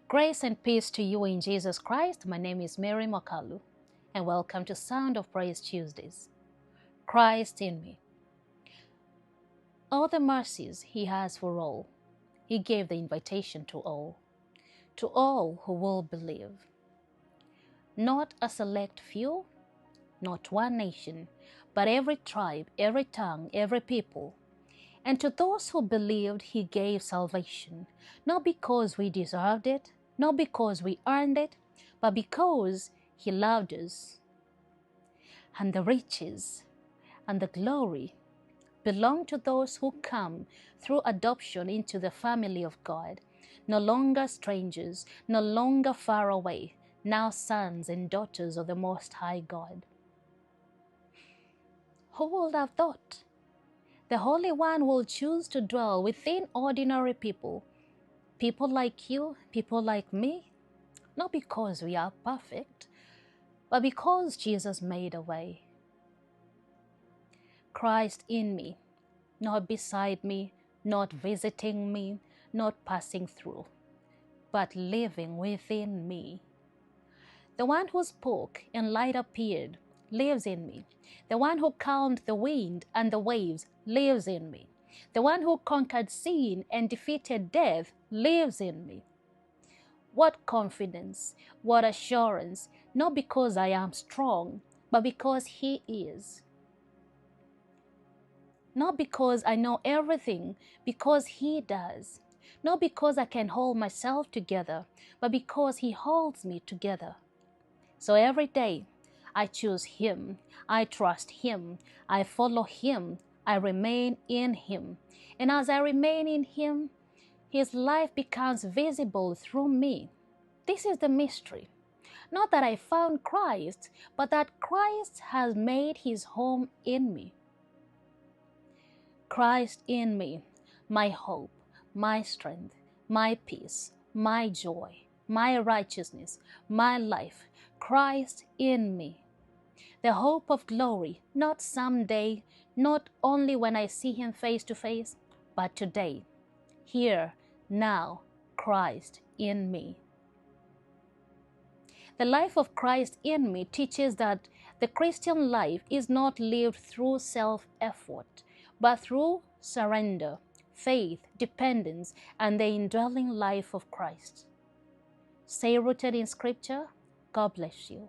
Grace and peace to you in Jesus Christ. My name is Mary Makalu, and welcome to Sound of Praise Tuesdays. Christ in me. All the mercies He has for all, He gave the invitation to all who will believe. Not a select few, not one nation, but every tribe, every tongue, every people. And to those who believed, He gave salvation, not because we deserved it, not because we earned it, but because He loved us. And the riches and the glory belong to those who come through adoption into the family of God, no longer strangers, no longer far away, now sons and daughters of the Most High God. Who would have thought? The Holy One will choose to dwell within ordinary people, people like you, people like me, not because we are perfect, but because Jesus made a way. Christ in me, not beside me, not visiting me, not passing through, but living within me. The one who spoke and light appeared lives in me. The one who calmed the wind and the waves lives in me. The one who conquered sin and defeated death lives in me. What confidence, what assurance, not because I am strong, but because He is. Not because I know everything, because He does. Not because I can hold myself together, but because He holds me together. So every day, I choose Him, I trust Him, I follow Him, I remain in Him. And as I remain in Him, His life becomes visible through me. This is the mystery. Not that I found Christ, but that Christ has made His home in me. Christ in me, my hope, my strength, my peace, my joy, my righteousness, my life. Christ in me. The hope of glory, not someday, not only when I see Him face to face, but today, here, now, Christ in me. The life of Christ in me teaches that the Christian life is not lived through self-effort, but through surrender, faith, dependence, and the indwelling life of Christ. Stay rooted in Scripture. God bless you.